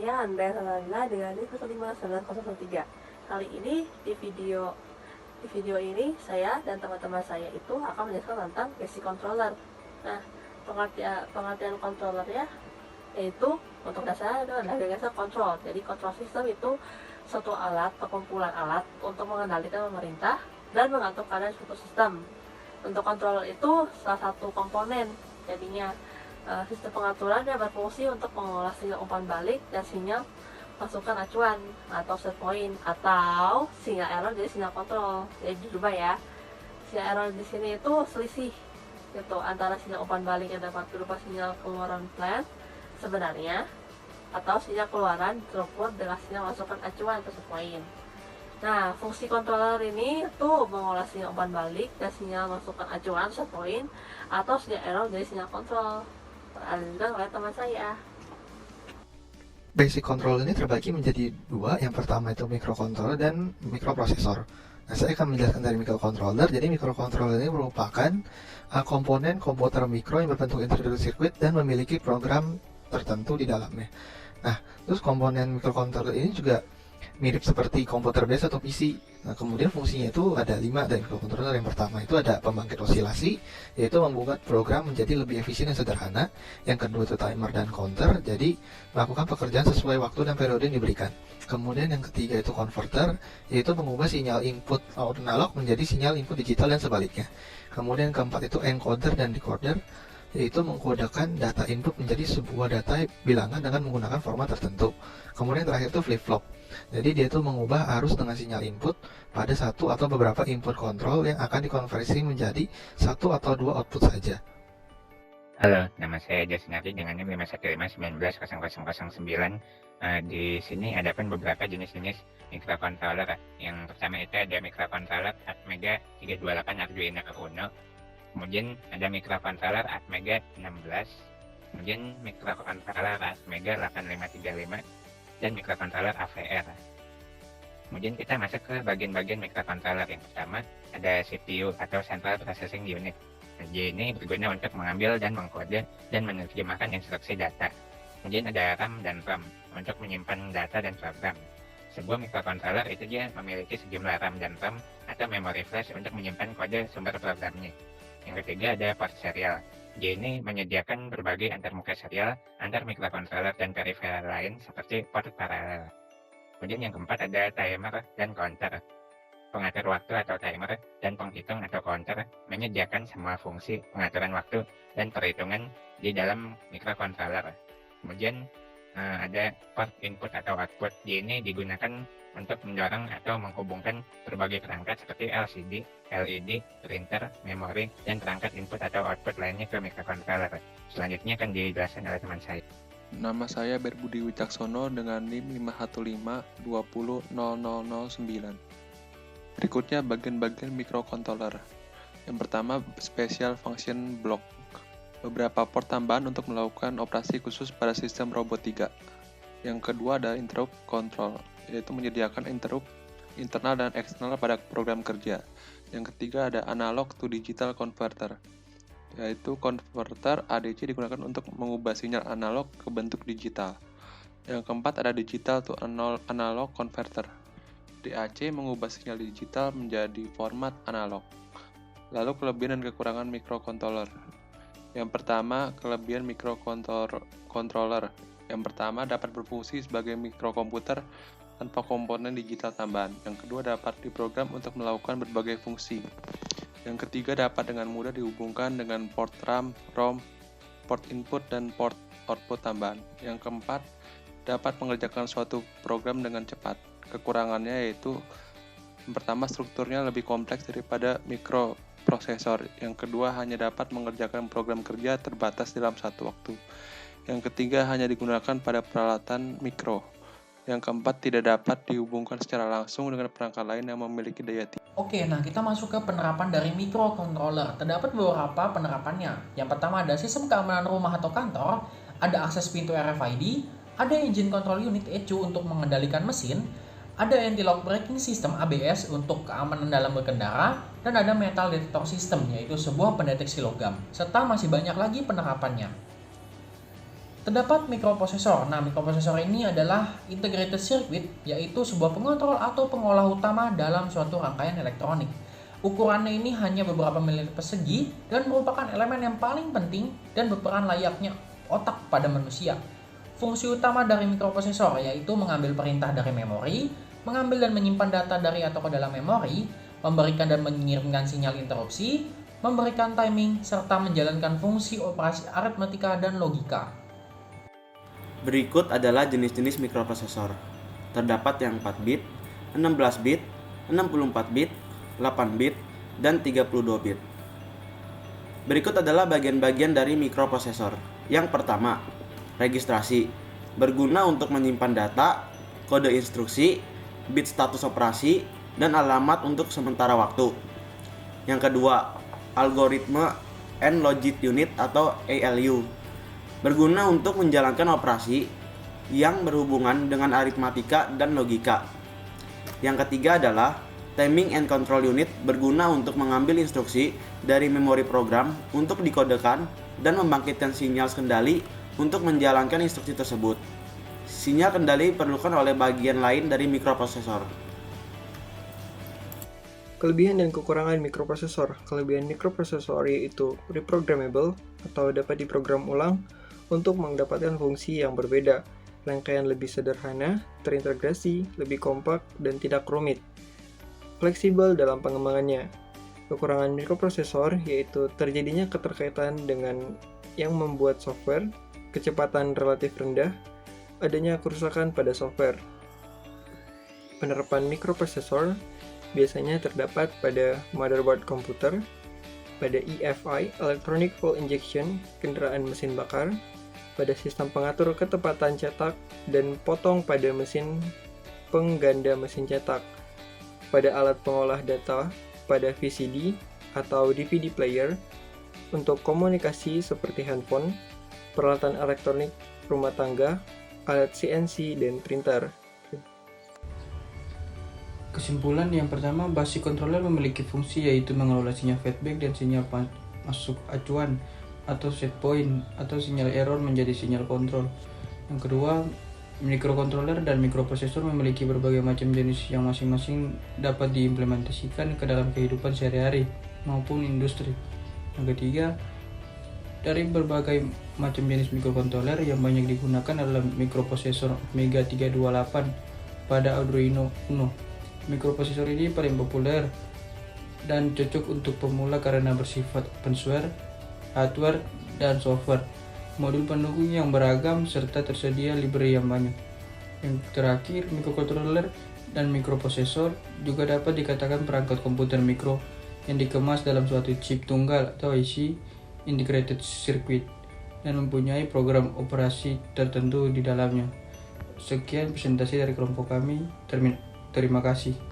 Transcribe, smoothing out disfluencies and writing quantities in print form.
saya Andrea Salanda dengan NIM 1599013. Kali ini di video ini saya dan teman-teman saya itu akan menjelaskan tentang basic controller. Nah, pengertian controller ya, yaitu untuk dasarnya itu adalah dasar control. Jadi control system itu suatu alat atau kumpulan alat untuk mengendalikan pemerintah dan mengatur keadaan suatu sistem. Untuk controller itu salah satu komponen, jadinya sistem pengaturan yang berfungsi untuk mengolah sinyal umpan balik dan sinyal masukan acuan atau set point atau sinyal error dari sinyal kontrol. Jadi dirubah ya. Sinyal error di sini itu selisih gitu antara sinyal umpan balik yang dapat berupa sinyal keluaran plan sebenarnya atau sinyal keluaran throughput dengan sinyal masukan acuan atau set point. Nah, fungsi controller ini tuh mengolah sinyal umpan balik dan sinyal masukan acuan set point atau sinyal error dari sinyal kontrol. Dilanjutkan oleh teman saya. Basic control ini terbagi menjadi dua. Yang pertama itu microcontroller dan microprosesor. Nah, saya akan menjelaskan dari microcontroller. Jadi microcontroller ini merupakan komponen komputer mikro yang berbentuk integrated circuit dan memiliki program tertentu di dalamnya. Nah, terus komponen microcontroller ini juga mirip seperti komputer biasa atau PC. Nah, kemudian fungsinya itu ada 5 dari microcontroller. Yang pertama itu ada pembangkit osilasi, yaitu membuat program menjadi lebih efisien dan sederhana. Yang kedua itu timer dan counter, jadi melakukan pekerjaan sesuai waktu dan periode yang diberikan. Kemudian yang ketiga itu converter, yaitu mengubah sinyal input analog menjadi sinyal input digital dan sebaliknya. Kemudian keempat itu encoder dan decoder, yaitu mengkodekan data input menjadi sebuah data bilangan dengan menggunakan format tertentu. Kemudian terakhir itu flip-flop. Jadi dia itu mengubah arus dengan sinyal input pada satu atau beberapa input kontrol yang akan dikonversi menjadi satu atau dua output saja. Halo, nama saya Jasnari dengan NIM 515190009. Di sini ada pun beberapa jenis-jenis microcontroller. Yang pertama itu ada microcontroller Atmega 328 Arduino Uno. Kemudian ada microcontroller Atmega 16. Kemudian microcontroller Atmega 8535 dan microcontroller AVR. Kemudian kita masuk ke bagian-bagian microcontroller. Yang pertama ada CPU atau Central Processing Unit. Ini berguna untuk mengambil dan mengkode dan menerjemahkan instruksi data. Kemudian ada RAM dan ROM untuk menyimpan data dan program. Sebuah microcontroller itu dia memiliki sejumlah RAM dan ROM atau memori flash untuk menyimpan kode sumber programnya. Yang ketiga ada port serial. Ini menyediakan berbagai antarmuka serial antar microcontroller dan peripheral lain seperti port paralel. Kemudian yang keempat ada timer dan counter. Pengatur waktu atau timer dan penghitung atau counter menyediakan semua fungsi pengaturan waktu dan perhitungan di dalam microcontroller. Kemudian ada port input atau output. Ini digunakan untuk mendorong atau menghubungkan berbagai perangkat seperti LCD, LED, printer, memori, dan perangkat input atau output lainnya ke microcontroller. Selanjutnya akan dijelaskan oleh teman saya. Nama saya Berbudi Wicaksono dengan NIM 515200009. Berikutnya bagian-bagian microcontroller. Yang pertama, Special Function Block. Beberapa port tambahan untuk melakukan operasi khusus pada sistem robot 3. Yang kedua ada Interrupt Control, yaitu menyediakan interrupt internal dan eksternal pada program kerja. Yang ketiga ada Analog to Digital Converter, yaitu konverter ADC digunakan untuk mengubah sinyal analog ke bentuk digital. Yang keempat ada Digital to Analog Converter, DAC mengubah sinyal digital menjadi format analog. Lalu kelebihan dan kekurangan microcontroller. Yang pertama, kelebihan microcontroller. Yang pertama, dapat berfungsi sebagai mikrokomputer tanpa komponen digital tambahan. Yang kedua, dapat diprogram untuk melakukan berbagai fungsi. Yang ketiga, dapat dengan mudah dihubungkan dengan port RAM, ROM, port input, dan port output tambahan. Yang keempat, dapat mengerjakan suatu program dengan cepat. Kekurangannya yaitu yang pertama, strukturnya lebih kompleks daripada mikroprosesor. Yang kedua, hanya dapat mengerjakan program kerja terbatas dalam satu waktu. Yang ketiga, hanya digunakan pada peralatan mikro. Yang keempat, tidak dapat dihubungkan secara langsung dengan perangkat lain yang memiliki daya tinggi. Oke, nah kita masuk ke penerapan dari microcontroller. Terdapat beberapa penerapannya. Yang pertama ada sistem keamanan rumah atau kantor, ada akses pintu RFID, ada engine control unit ECU untuk mengendalikan mesin, ada anti-lock braking system ABS untuk keamanan dalam berkendara, dan ada metal detector system, yaitu sebuah pendeteksi logam, serta masih banyak lagi penerapannya. Terdapat mikroprosesor. Nah, mikroprosesor ini adalah integrated circuit, yaitu sebuah pengontrol atau pengolah utama dalam suatu rangkaian elektronik. Ukurannya ini hanya beberapa milimeter persegi dan merupakan elemen yang paling penting dan berperan layaknya otak pada manusia. Fungsi utama dari mikroprosesor yaitu mengambil perintah dari memori, mengambil dan menyimpan data dari atau ke dalam memori, memberikan dan mengirimkan sinyal interupsi, memberikan timing, serta menjalankan fungsi operasi aritmatika dan logika. Berikut adalah jenis-jenis mikroprosesor. Terdapat yang 4 bit, 16 bit, 64 bit, 8 bit, dan 32 bit. Berikut adalah bagian-bagian dari mikroprosesor. Yang pertama, registrasi. Berguna untuk menyimpan data, kode instruksi, bit status operasi, dan alamat untuk sementara waktu. Yang kedua, algoritma and logic unit atau ALU. Berguna untuk menjalankan operasi yang berhubungan dengan aritmatika dan logika. Yang ketiga adalah timing and control unit, berguna untuk mengambil instruksi dari memori program untuk dikodekan dan membangkitkan sinyal kendali untuk menjalankan instruksi tersebut. Sinyal kendali diperlukan oleh bagian lain dari mikroprosesor. Kelebihan dan kekurangan mikroprosesor. Kelebihan mikroprosesor yaitu reprogrammable atau dapat diprogram ulang untuk mendapatkan fungsi yang berbeda, rangkaian lebih sederhana, terintegrasi, lebih kompak, dan tidak rumit. Fleksibel dalam pengembangannya. Kekurangan mikroprosesor yaitu terjadinya keterkaitan dengan yang membuat software, kecepatan relatif rendah, adanya kerusakan pada software. Penerapan mikroprosesor biasanya terdapat pada motherboard komputer, pada EFI, Electronic Fuel Injection, kendaraan mesin bakar, pada sistem pengatur ketepatan cetak dan potong pada mesin pengganda mesin cetak, pada alat pengolah data, pada VCD atau DVD player, untuk komunikasi seperti handphone, peralatan elektronik rumah tangga, alat CNC, dan printer. Kesimpulan yang pertama, basic controller memiliki fungsi yaitu mengelola sinyal feedback dan sinyal masuk acuan atau set point atau sinyal error menjadi sinyal kontrol. Yang kedua, microcontroller dan mikroprosesor memiliki berbagai macam jenis yang masing-masing dapat diimplementasikan ke dalam kehidupan sehari-hari maupun industri. Yang ketiga, dari berbagai macam jenis mikrocontroller yang banyak digunakan adalah mikroprosesor Mega 328 pada Arduino Uno. Mikroprosesor ini paling populer dan cocok untuk pemula karena bersifat open-source, hardware, dan software, modul pendukung yang beragam, serta tersedia library yang banyak. Yang terakhir, mikrocontroller dan mikroprosesor juga dapat dikatakan perangkat komputer mikro yang dikemas dalam suatu chip tunggal atau IC, integrated circuit, dan mempunyai program operasi tertentu di dalamnya. Sekian presentasi dari kelompok kami. Terima kasih.